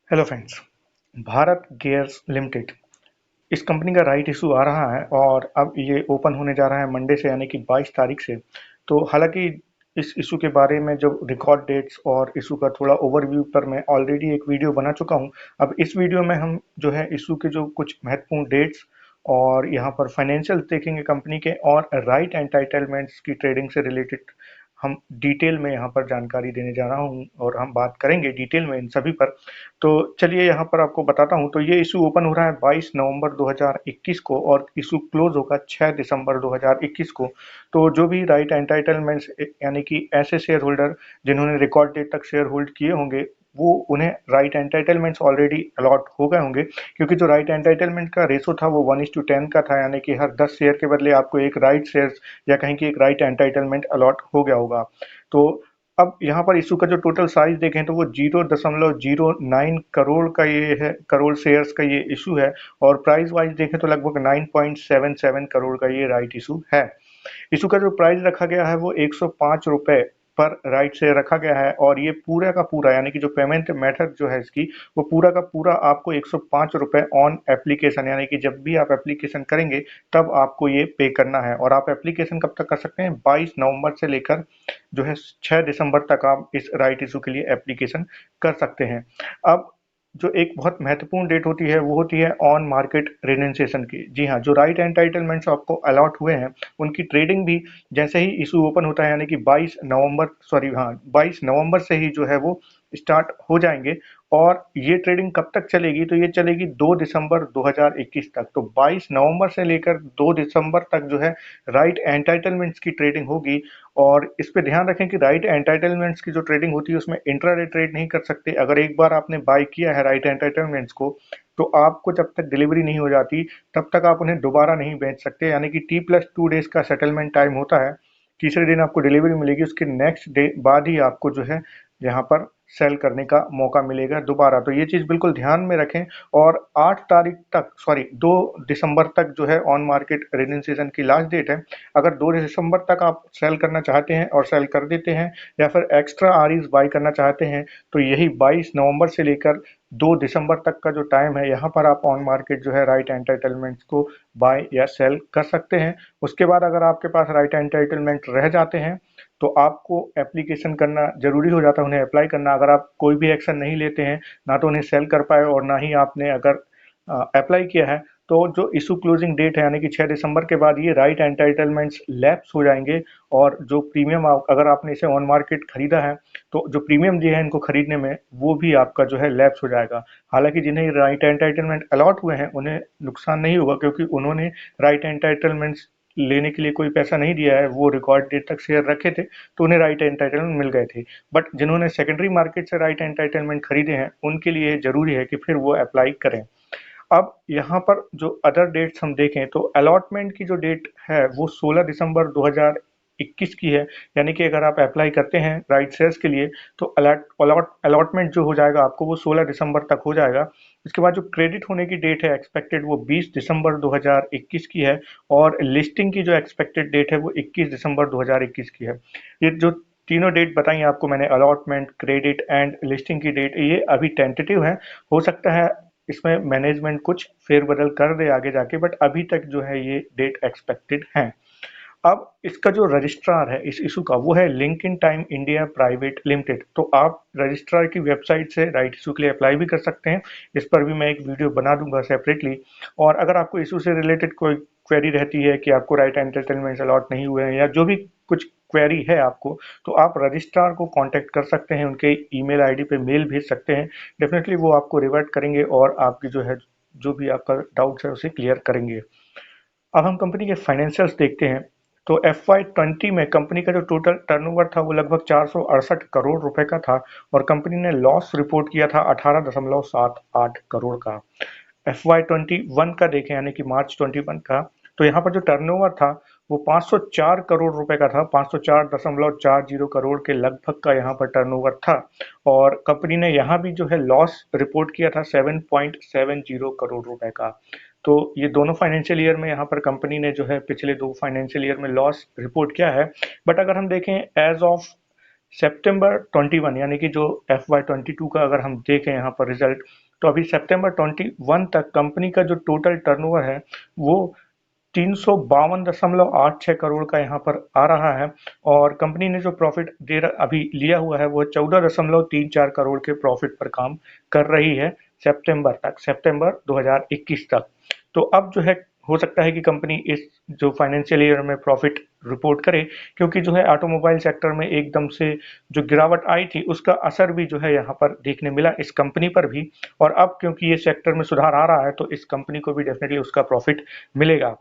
Hello friends. Bharat gears limited इस company का right issue आ रहा है और अब ये ओपन होने जा रहा है मंडे से यानी कि 22 तारीख से। तो हालांकि इस इशू के बारे में जो रिकॉर्ड डेट्स और इशू का थोड़ा ओवरव्यू पर मैं ऑलरेडी एक वीडियो बना चुका हूं। अब इस वीडियो में हम जो है इशू के जो कुछ महत्वपूर्ण डेट्स और यहाँ पर फाइनेंशियल देखेंगे कंपनी के, और राइट एंटाइटलमेंट्स की ट्रेडिंग से रिलेटेड हम डिटेल में यहाँ पर जानकारी देने जा रहा हूँ और हम बात करेंगे डिटेल में इन सभी पर। तो चलिए यहाँ पर आपको बताता हूँ। तो ये इशू ओपन हो रहा है 22 नवंबर 2021 को और इशू क्लोज होगा 6 दिसंबर 2021 को। तो जो भी राइट एंटाइटलमेंट्स यानी कि ऐसे शेयर होल्डर जिन्होंने रिकॉर्ड डेट तक शेयर होल्ड किए होंगे, वो उन्हें राइट एंटाइटलमेंट्स ऑलरेडी अलॉट हो गए होंगे, क्योंकि जो राइट एंटाइटलमेंट का रेशो था वो 1:10 का था, यानी कि हर 10 शेयर के बदले आपको एक राइट शेयर या कहीं की एक राइट एंटाइटलमेंट अलॉट हो गया होगा। तो अब यहाँ पर इशू का जो टोटल साइज देखें तो वो 0.09 करोड़ का ये है, करोड़ शेयर्स का ये इशू है। और प्राइस वाइज देखें तो लगभग 9.77 करोड़ का ये राइट इशू है। इशू का जो प्राइस रखा गया है वो 105 रुपए पर राइट से रखा गया है, और ये पूरा का पूरा यानी कि जो पेमेंट मेथड जो है इसकी, वो पूरा का पूरा आपको 105 रुपए ऑन एप्लीकेशन, यानी कि जब भी आप एप्लीकेशन करेंगे तब आपको ये पे करना है। और आप एप्लीकेशन कब तक कर सकते हैं? 22 नवंबर से लेकर जो है 6 दिसंबर तक आप इस राइट इशू के लिए एप्लीकेशन कर सकते हैं। अब जो एक बहुत महत्वपूर्ण डेट होती है वो होती है ऑन मार्केट रिनंसिएशन की। जी हाँ, जो राइट एंटाइटलमेंट्स आपको अलॉट हुए हैं उनकी ट्रेडिंग भी जैसे ही इशू ओपन होता है, यानी कि 22 नवंबर से ही जो है वो स्टार्ट हो जाएंगे। और ये ट्रेडिंग कब तक चलेगी? तो ये चलेगी 2 दिसंबर 2021 तक। तो 22 नवंबर से लेकर 2 दिसंबर तक जो है राइट एंटाइटलमेंट्स की ट्रेडिंग होगी। और इस पे ध्यान रखें कि राइट एंटाइटलमेंट्स की जो ट्रेडिंग होती है उसमें इंट्राडे ट्रेड नहीं कर सकते। अगर एक बार आपने बाय किया है राइट एंटाइटलमेंट्स को, तो आपको जब तक डिलीवरी नहीं हो जाती तब तक आप उन्हें दोबारा नहीं बेच सकते। यानी कि T+2 डेज का सेटलमेंट टाइम होता है। तीसरे दिन आपको डिलीवरी मिलेगी, उसके नेक्स्ट डे बाद ही आपको जो है यहाँ पर सेल करने का मौका मिलेगा दोबारा। तो ये चीज़ बिल्कुल ध्यान में रखें। और 8 तारीख तक, सॉरी 2 दिसंबर तक जो है ऑन मार्केट रिनंसिएशन की लास्ट डेट है। अगर 2 दिसंबर तक आप सेल करना चाहते हैं और सेल कर देते हैं, या फिर एक्स्ट्रा आरईज बाई करना चाहते हैं, तो यही 22 नवंबर से लेकर 2 दिसंबर तक का जो टाइम है, यहाँ पर आप ऑन मार्केट जो है राइट एंटाइटलमेंट्स को बाय या सेल कर सकते हैं। उसके बाद अगर आपके पास राइट एंटाइटलमेंट रह जाते हैं तो आपको एप्लीकेशन करना जरूरी हो जाता है, उन्हें अप्लाई करना। अगर आप कोई भी एक्शन नहीं लेते हैं, ना तो उन्हें सेल कर पाए और ना ही आपने अगर अप्लाई किया है, तो जो इशू क्लोजिंग डेट है यानी कि 6 दिसंबर के बाद ये राइट एंटाइटलमेंट्स लैप्स हो जाएंगे। और जो प्रीमियम अगर आपने इसे ऑन मार्केट खरीदा है, तो जो प्रीमियम दिए हैं इनको खरीदने में, वो भी आपका जो है लैप्स हो जाएगा। हालांकि जिन्हें राइट एंटाइटलमेंट अलॉट हुए हैं उन्हें नुकसान नहीं होगा, क्योंकि उन्होंने राइट एंटाइटलमेंट्स लेने के लिए कोई पैसा नहीं दिया है, वो रिकॉर्ड डेट तक शेयर रखे थे तो उन्हें राइट एंटाइटलमेंट मिल गए थे। बट जिन्होंने सेकेंडरी मार्केट से राइट एंटाइटलमेंट खरीदे हैं उनके लिए जरूरी है कि फिर वो अप्लाई करें। अब यहाँ पर जो अदर डेट्स हम देखें तो अलॉटमेंट की जो डेट है वो 16 दिसंबर 2021 की है। यानी कि अगर आप अप्लाई करते हैं राइट शेयर्स के लिए, तो अलॉटमेंट जो हो जाएगा आपको वो 16 दिसंबर तक हो जाएगा। इसके बाद जो क्रेडिट होने की डेट है एक्सपेक्टेड, वो 20 दिसंबर 2021 की है। और लिस्टिंग की जो एक्सपेक्टेड डेट है वो 21 दिसंबर 2021 की है। ये जो तीनों डेट बताई आपको मैंने, अलॉटमेंट, क्रेडिट एंड लिस्टिंग की डेट, ये अभी टेंटेटिव है। हो सकता है इसमें मैनेजमेंट कुछ फेरबदल कर दे आगे जाके, बट अभी तक जो है ये डेट एक्सपेक्टेड है। अब इसका जो रजिस्ट्रार है इस इशू का, वो है LinkedIn time India private limited. तो आप रजिस्ट्रार की वेबसाइट से राइट इशू के लिए अप्लाई भी कर सकते हैं। इस पर भी मैं एक वीडियो बना दूंगा सेपरेटली। और अगर आपको इशू से रिलेटेड कोई क्वेरी रहती है कि आपको राइट एंटरटेनमेंट अलॉट नहीं हुए हैं या जो भी कुछ क्वेरी है आपको, तो आप रजिस्ट्रार को कांटेक्ट कर सकते हैं, उनके ईमेल आईडी पे मेल भेज सकते हैं। डेफिनेटली वो आपको रिवर्ट करेंगे और आपकी जो है जो भी आपका डाउट्स है उसे क्लियर करेंगे। अब हम कंपनी के फाइनेंशियल्स देखते हैं। तो FY20 में कंपनी का जो टोटल टर्नओवर था वो लगभग 468 करोड़ रुपए का था, और कंपनी ने लॉस रिपोर्ट किया था 18.78 करोड़ का। FY21 का देखें यानी कि मार्च 21 का, तो यहाँ पर जो टर्नओवर था वो 504 करोड़ रुपए का था। 504.40 करोड़ के लगभग का यहाँ पर टर्नओवर था। और कंपनी ने यहाँ भी जो है लॉस रिपोर्ट किया था 7.70 करोड़ रुपए का। तो ये दोनों फाइनेंशियल ईयर में यहाँ पर कंपनी ने जो है पिछले 2 फाइनेंशियल ईयर में लॉस रिपोर्ट किया है। बट अगर हम देखें एज ऑफ सितंबर 21 यानी कि जो FY22 का अगर हम देखें यहाँ पर रिजल्ट, तो अभी सितंबर 21 तक कंपनी का जो टोटल टर्नओवर है वो 352.86 करोड़ का यहाँ पर आ रहा है, और कंपनी ने जो प्रॉफिट अभी लिया हुआ है वो 14.34 करोड़ के प्रॉफिट पर काम कर रही है सितंबर 2021 तक। तो अब जो है हो सकता है कि कंपनी इस जो फाइनेंशियल ईयर में प्रॉफिट रिपोर्ट करे, क्योंकि जो है ऑटोमोबाइल सेक्टर में एकदम से जो गिरावट आई थी उसका असर भी जो है यहाँ पर देखने मिला इस कंपनी पर भी, और अब क्योंकि ये सेक्टर में सुधार आ रहा है तो इस कंपनी को भी डेफिनेटली उसका प्रॉफिट मिलेगा।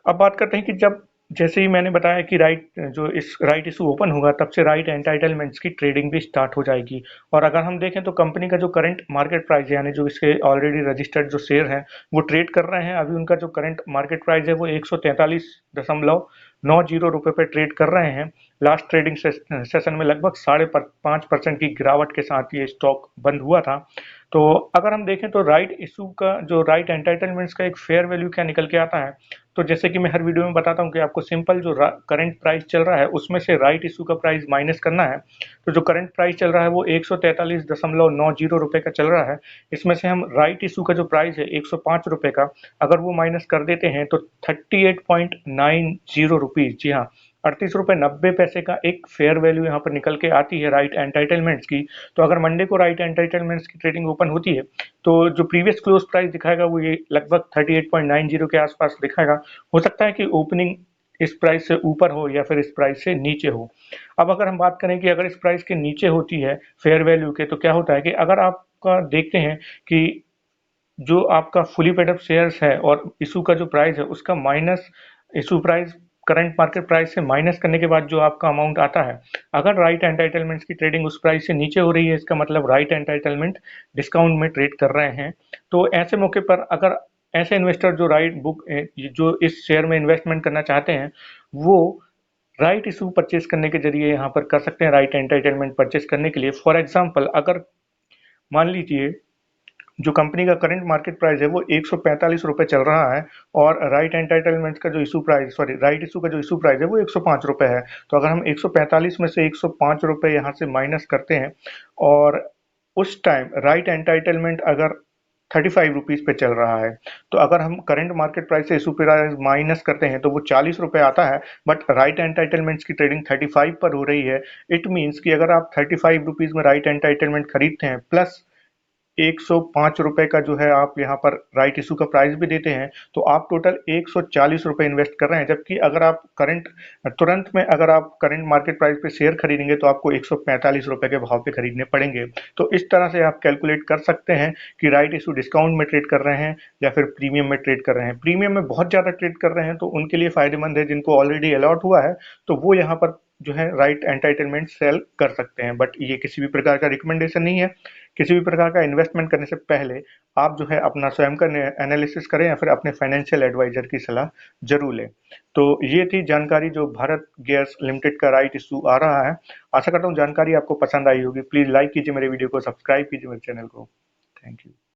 अब बात करते हैं कि जब जैसे ही मैंने बताया कि राइट इशू ओपन होगा तब से राइट एंटाइटलमेंट्स की ट्रेडिंग भी स्टार्ट हो जाएगी। और अगर हम देखें तो कंपनी का जो करंट मार्केट प्राइस है, यानी जो इसके ऑलरेडी रजिस्टर्ड जो शेयर हैं वो ट्रेड कर रहे हैं, अभी उनका जो करंट मार्केट प्राइस है वो 143.90 रुपये पे ट्रेड कर रहे हैं। लास्ट ट्रेडिंग सेशन में लगभग 5.5% की गिरावट के साथ ये स्टॉक बंद हुआ था। तो अगर हम देखें तो राइट इशू का जो राइट एंटाइटलमेंट्स का एक फेयर वैल्यू क्या निकल के आता है, तो जैसे कि मैं हर वीडियो में बताता हूँ कि आपको सिंपल जो करंट प्राइस चल रहा है उसमें से राइट इशू का प्राइस माइनस करना है। तो जो करंट प्राइस चल रहा है वो 143.90 रुपये का चल रहा है। इसमें से हम राइट इशू का जो प्राइस है 105 रुपये का, अगर वो माइनस कर देते हैं तो 38.90 रुपीज़, जी हाँ 38.90 रुपये का एक फेयर वैल्यू यहाँ पर निकल के आती है राइट एंटाइटलमेंट्स की। तो अगर मंडे को राइट एंटाइटलमेंट्स की ट्रेडिंग ओपन होती है तो जो प्रीवियस क्लोज प्राइस दिखाएगा वो ये लगभग 38.90 के आसपास दिखाएगा। हो सकता है कि ओपनिंग इस प्राइस से ऊपर हो या फिर इस प्राइस से नीचे हो। अब अगर हम बात करें कि अगर इस प्राइस के नीचे होती है फेयर वैल्यू के, तो क्या होता है कि अगर आपका देखते हैं कि जो आपका फुली पेड अप शेयर्स है और इशू का जो प्राइस है उसका minus issue price current market price से माइनस करने के बाद जो आपका अमाउंट आता है, अगर राइट एंटाइटलमेंट्स की ट्रेडिंग उस प्राइस से नीचे हो रही है, इसका मतलब राइट एंटाइटलमेंट डिस्काउंट में ट्रेड कर रहे हैं। तो ऐसे मौके पर अगर ऐसे इन्वेस्टर जो जो इस शेयर में इन्वेस्टमेंट करना चाहते हैं वो राइट इशू परचेज करने के जरिए यहाँ पर कर सकते हैं राइट एंटाइटलमेंट परचेज करने के लिए। फॉर एग्जाम्पल, अगर मान लीजिए जो कंपनी का करंट मार्केट प्राइस है वो 145 रुपये चल रहा है, और राइट इशू का जो इशू प्राइस है वो 105 रुपये है। तो अगर हम 145 में से 105 रुपये यहाँ से माइनस करते हैं, और उस टाइम राइट एंटाइटलमेंट अगर 35 रुपीज़ पे चल रहा है, तो अगर हम करंट मार्केट प्राइस से इशू प्राइस माइनस करते हैं तो वो 40 रुपये आता है, बट राइट एंटाइटलमेंट्स की ट्रेडिंग 35 पर हो रही है। इट मीन्स कि अगर आप 35 रुपीज़ में राइट एंटाइटलमेंट खरीदते हैं प्लस 105 रुपये का जो है आप यहाँ पर राइट इशू का प्राइस भी देते हैं, तो आप टोटल 140 रुपये इन्वेस्ट कर रहे हैं। जबकि अगर आप करंट मार्केट प्राइस पे शेयर खरीदेंगे तो आपको 145 रुपये के भाव पे खरीदने पड़ेंगे। तो इस तरह से आप कैलकुलेट कर सकते हैं कि राइट इशू डिस्काउंट में ट्रेड कर रहे हैं या फिर प्रीमियम में ट्रेड कर रहे हैं। प्रीमियम में बहुत ज़्यादा ट्रेड कर रहे हैं तो उनके लिए फायदेमंद है, जिनको ऑलरेडी अलॉट हुआ है तो वो यहाँ पर जो है राइट एंटाइटलमेंट सेल कर सकते हैं। बट ये किसी भी प्रकार का रिकमेंडेशन नहीं है। किसी भी प्रकार का इन्वेस्टमेंट करने से पहले आप जो है अपना स्वयं का एनालिसिस करें या फिर अपने फाइनेंशियल एडवाइजर की सलाह जरूर लें। तो ये थी जानकारी जो भारत गैस लिमिटेड का राइट इशू आ रहा है। आशा करता हूँ जानकारी आपको पसंद आई होगी। प्लीज लाइक कीजिए मेरे वीडियो को, सब्सक्राइब कीजिए मेरे चैनल को। Thank you.